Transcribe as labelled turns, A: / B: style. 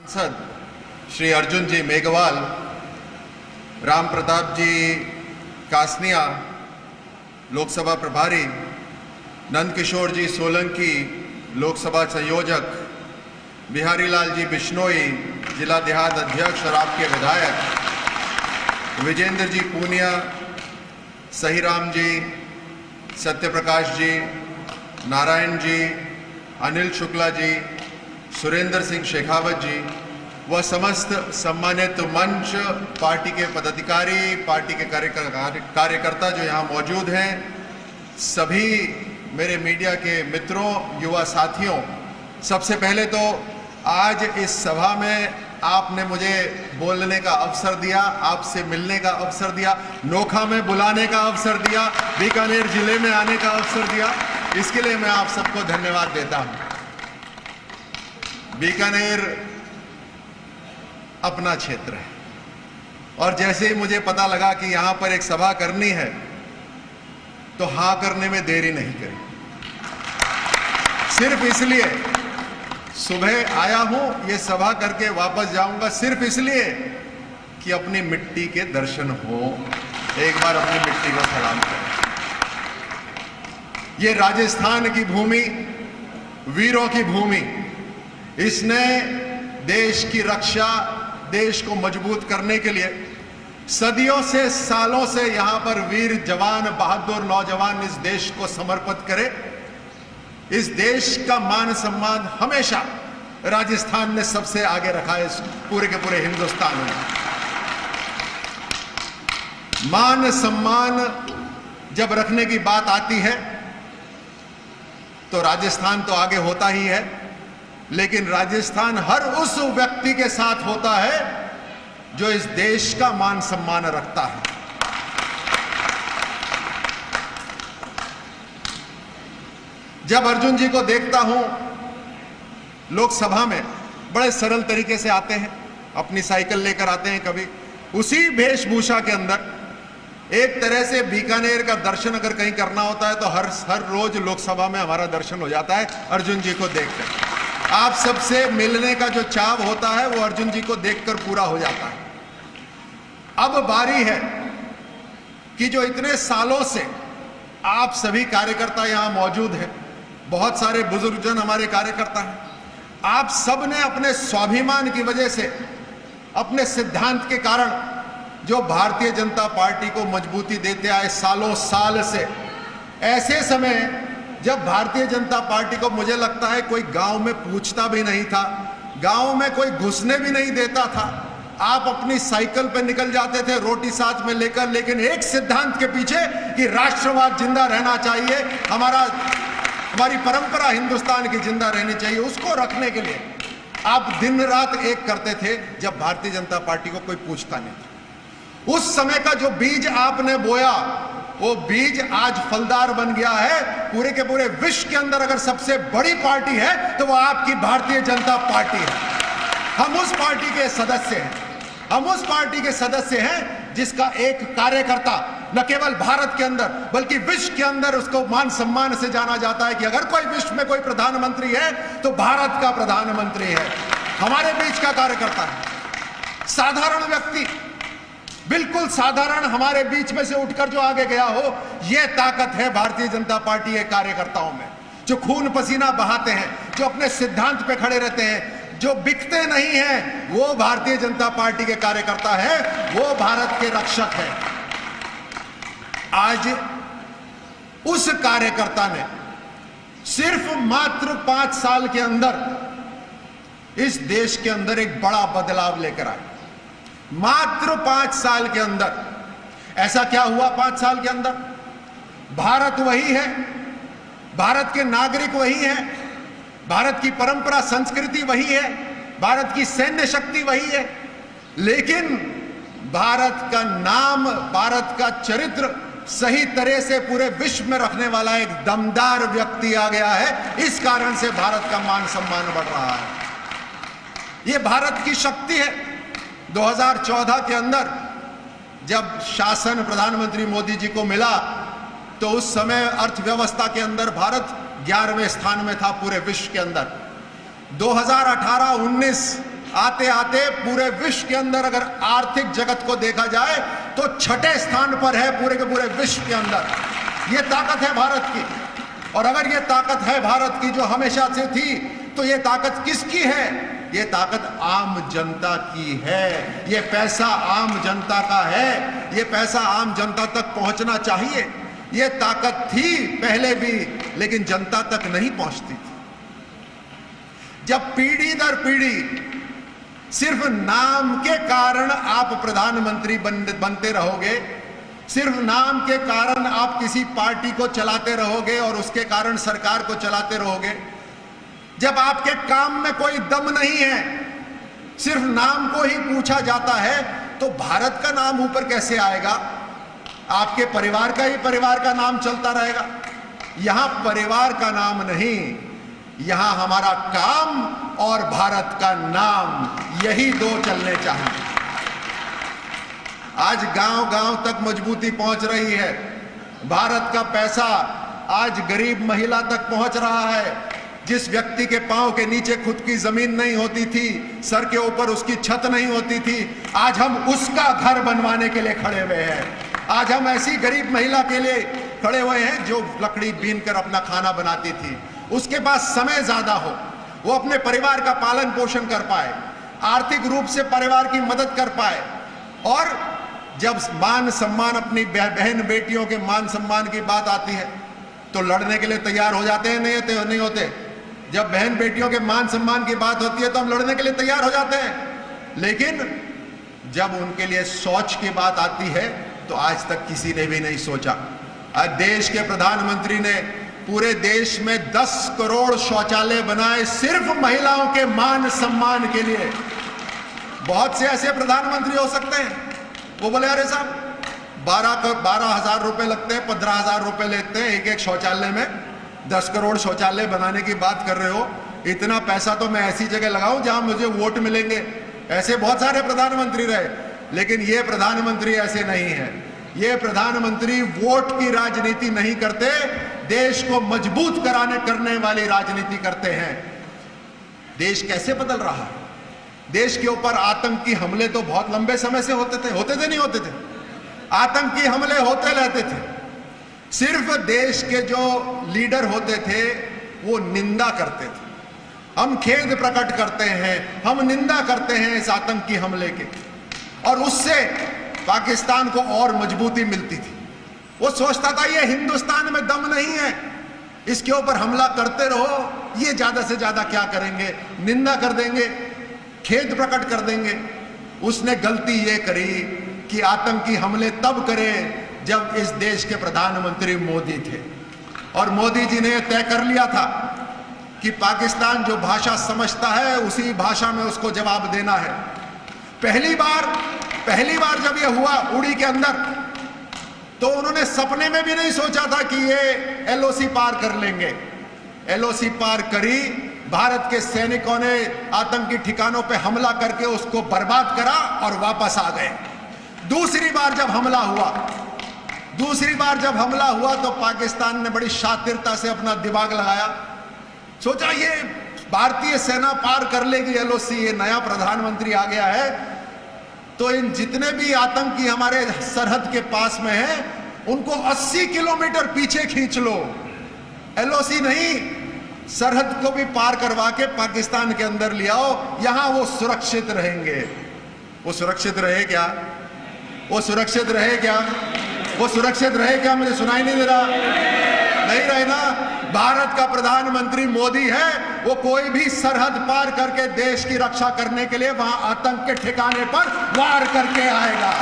A: सांसद श्री अर्जुन जी मेघवाल, राम प्रताप जी कासनिया लोकसभा प्रभारी, नंद किशोर जी सोलंकी लोकसभा संयोजक, बिहारी लाल जी बिश्नोई जिला देहात अध्यक्ष और आपके विधायक, विजेंद्र जी पूनिया, सहीराम जी, सत्यप्रकाश जी, नारायण जी, अनिल शुक्ला जी, सुरेंद्र सिंह शेखावत जी व समस्त सम्मानित मंच, पार्टी के पदाधिकारी, पार्टी के कार्यकर्ता जो यहाँ मौजूद हैं, सभी मेरे मीडिया के मित्रों, युवा साथियों, सबसे पहले तो आज इस सभा में आपने मुझे बोलने का अवसर दिया, आपसे मिलने का अवसर दिया, नोखा में बुलाने का अवसर दिया, बीकानेर जिले में आने का अवसर दिया, इसके लिए मैं आप सबको धन्यवाद देता हूं। बीकानेर अपना क्षेत्र है और जैसे ही मुझे पता लगा कि यहां पर एक सभा करनी है तो हां करने में देरी नहीं करी। सिर्फ इसलिए सुबह आया हूं, ये सभा करके वापस जाऊंगा, सिर्फ इसलिए कि अपनी मिट्टी के दर्शन हो, एक बार अपनी मिट्टी को सलाम करें। ये राजस्थान की भूमि वीरों की भूमि, इसने देश की रक्षा, देश को मजबूत करने के लिए सदियों से, सालों से यहां पर वीर जवान, बहादुर नौजवान इस देश को समर्पित करे। इस देश का मान सम्मान हमेशा राजस्थान ने सबसे आगे रखा है, पूरे के पूरे हिंदुस्तान में। मान सम्मान जब रखने की बात आती है तो राजस्थान तो आगे होता ही है, लेकिन राजस्थान हर उस व्यक्ति के साथ होता है जो इस देश का मान सम्मान रखता है। जब अर्जुन जी को देखता हूं लोकसभा में, बड़े सरल तरीके से आते हैं, अपनी साइकिल लेकर आते हैं, कभी उसी वेशभूषा के अंदर, एक तरह से बीकानेर का दर्शन अगर कहीं करना होता है तो हर रोज लोकसभा में हमारा दर्शन हो जाता है अर्जुन जी को देखकर। आप सबसे मिलने का जो चाव होता है वो अर्जुन जी को देखकर पूरा हो जाता है। अब बारी है कि जो इतने सालों से आप सभी कार्यकर्ता यहां मौजूद हैं, बहुत सारे बुजुर्गजन हमारे कार्यकर्ता हैं, आप सब ने अपने स्वाभिमान की वजह से, अपने सिद्धांत के कारण जो भारतीय जनता पार्टी को मजबूती देते आए सालों साल से, ऐसे समय जब भारतीय जनता पार्टी को मुझे लगता है कोई गांव में पूछता भी नहीं था, गांव में कोई घुसने भी नहीं देता था, आप अपनी साइकिल पे निकल जाते थे रोटी साथ में लेकर, लेकिन एक सिद्धांत के पीछे कि राष्ट्रवाद जिंदा रहना चाहिए, हमारी परंपरा हिंदुस्तान की जिंदा रहनी चाहिए, उसको रखने के लिए आप दिन रात एक करते थे जब भारतीय जनता पार्टी को कोई पूछता नहीं था। उस समय का जो बीज आपने बोया, वो बीज आज फलदार बन गया है। पूरे के पूरे विश्व के अंदर अगर सबसे बड़ी पार्टी है तो वो आपकी भारतीय जनता पार्टी है। हम उस पार्टी के सदस्य हैं, हम उस पार्टी के सदस्य हैं जिसका एक कार्यकर्ता न केवल भारत के अंदर बल्कि विश्व के अंदर उसको मान सम्मान से जाना जाता है कि अगर कोई विश्व में कोई प्रधानमंत्री है तो भारत का प्रधानमंत्री है, हमारे बीच का कार्यकर्ता है। साधारण व्यक्ति, बिल्कुल साधारण, हमारे बीच में से उठकर जो आगे गया हो, यह ताकत है भारतीय जनता पार्टी के कार्यकर्ताओं में, जो खून पसीना बहाते हैं, जो अपने सिद्धांत पे खड़े रहते हैं, जो बिकते नहीं हैं, वो भारतीय जनता पार्टी के कार्यकर्ता है, वो भारत के रक्षक है। आज उस कार्यकर्ता ने सिर्फ मात्र 5 साल के अंदर इस देश के अंदर एक बड़ा बदलाव लेकर आए। मात्र 5 साल के अंदर ऐसा क्या हुआ? 5 साल के अंदर भारत वही है, भारत के नागरिक वही हैं, भारत की परंपरा संस्कृति वही है, भारत की सैन्य शक्ति वही है, लेकिन भारत का नाम, भारत का चरित्र सही तरह से पूरे विश्व में रखने वाला एक दमदार व्यक्ति आ गया है। इस कारण से भारत का मान सम्मान बढ़ रहा है। यह भारत की शक्ति है। 2014 के अंदर जब शासन प्रधानमंत्री मोदी जी को मिला तो उस समय अर्थव्यवस्था के अंदर भारत 11वें स्थान में था पूरे विश्व के अंदर। 2018-19 आते आते पूरे विश्व के अंदर अगर आर्थिक जगत को देखा जाए तो छठे स्थान पर है पूरे के पूरे विश्व के अंदर। ये ताकत है भारत की। और अगर ये ताकत है भारत की जो हमेशा से थी, तो ये ताकत किसकी है? ये ताकत आम जनता की है। ये पैसा आम जनता का है। ये पैसा आम जनता तक पहुंचना चाहिए। ये ताकत थी पहले भी, लेकिन जनता तक नहीं पहुंचती थी। जब पीढ़ी दर पीढ़ी सिर्फ नाम के कारण आप प्रधानमंत्री बनते रहोगे, सिर्फ नाम के कारण आप किसी पार्टी को चलाते रहोगे और उसके कारण सरकार को चलाते रहोगे, जब आपके काम में कोई दम नहीं है, सिर्फ नाम को ही पूछा जाता है, तो भारत का नाम ऊपर कैसे आएगा? आपके परिवार का ही परिवार का नाम चलता रहेगा। यहां परिवार का नाम नहीं, यहां हमारा काम और भारत का नाम, यही दो चलने चाहिए। आज गांव-गांव तक मजबूती पहुंच रही है। भारत का पैसा आज गरीब महिला तक पहुंच रहा है। जिस व्यक्ति के पांव के नीचे खुद की जमीन नहीं होती थी, सर के ऊपर उसकी छत नहीं होती थी, आज हम उसका घर बनवाने के लिए खड़े हुए हैं। आज हम ऐसी गरीब महिला के लिए खड़े हुए हैं जो लकड़ी बीन कर अपना खाना बनाती थी, उसके पास समय ज्यादा हो, वो अपने परिवार का पालन पोषण कर पाए, आर्थिक रूप से परिवार की मदद कर पाए। और जब मान सम्मान, अपनी बहन बेटियों के मान सम्मान की बात आती है तो लड़ने के लिए तैयार हो जाते हैं, नहीं होते? जब बहन बेटियों के मान सम्मान की बात होती है तो हम लड़ने के लिए तैयार हो जाते हैं। लेकिन जब उनके लिए सोच की बात आती है तो आज तक किसी ने भी नहीं सोचा। आज देश के प्रधानमंत्री ने पूरे देश में 10 करोड़ शौचालय बनाए सिर्फ महिलाओं के मान सम्मान के लिए। बहुत से ऐसे प्रधानमंत्री हो सकते हैं, वो बोले अरे साहब 12,000 रुपए लगते हैं, 15,000 रुपए लेते हैं एक शौचालय में, 10 करोड़ शौचालय बनाने की बात कर रहे हो, इतना पैसा तो मैं ऐसी जगह लगाऊं जहां मुझे वोट मिलेंगे। ऐसे बहुत सारे प्रधानमंत्री रहे, लेकिन ये प्रधानमंत्री ऐसे नहीं है। ये प्रधानमंत्री वोट की राजनीति नहीं करते, देश को मजबूत करने वाली राजनीति करते हैं। देश कैसे बदल रहा है? देश के ऊपर आतंकी हमले तो बहुत लंबे समय से होते थे नहीं होते थे? आतंकी हमले होते रहते थे। सिर्फ देश के जो लीडर होते थे वो निंदा करते थे। हम खेद प्रकट करते हैं, हम निंदा करते हैं इस आतंकी हमले के, और उससे पाकिस्तान को और मजबूती मिलती थी। वो सोचता था ये हिंदुस्तान में दम नहीं है, इसके ऊपर हमला करते रहो, ये ज्यादा से ज्यादा क्या करेंगे, निंदा कर देंगे, खेद प्रकट कर देंगे। उसने गलती ये करी कि आतंकी हमले तब करे जब इस देश के प्रधानमंत्री मोदी थे, और मोदी जी ने तय कर लिया था कि पाकिस्तान जो भाषा समझता है उसी भाषा में उसको जवाब देना है। पहली बार जब ये हुआ उड़ी के अंदर, तो उन्होंने सपने में भी नहीं सोचा था कि ये एलओसी पार कर लेंगे। एलओसी पार करी, भारत के सैनिकों ने आतंकी ठिकानों पे हमला करके उसको बर्बाद करा और वापस आ गए। दूसरी बार जब हमला हुआ तो पाकिस्तान ने बड़ी शातिरता से अपना दिमाग लगाया, सोचा ये भारतीय सेना पार कर लेगी एलओसी, ये नया प्रधानमंत्री आ गया है, तो इन जितने भी आतंकी हमारे सरहद के पास में हैं उनको 80 किलोमीटर पीछे खींच लो, एलओसी नहीं, सरहद को भी पार करवा के पाकिस्तान के अंदर ले आओ, यहां वो सुरक्षित रहेंगे। वो सुरक्षित रहे क्या? वो सुरक्षित रहे क्या? वो सुरक्षित रहे क्या? मुझे सुनाई नहीं दे रहा। नहीं रहे ना। भारत का प्रधानमंत्री मोदी है, वो कोई भी सरहद पार करके देश की रक्षा करने के लिए वहां आतंक के ठिकाने पर वार करके आएगा।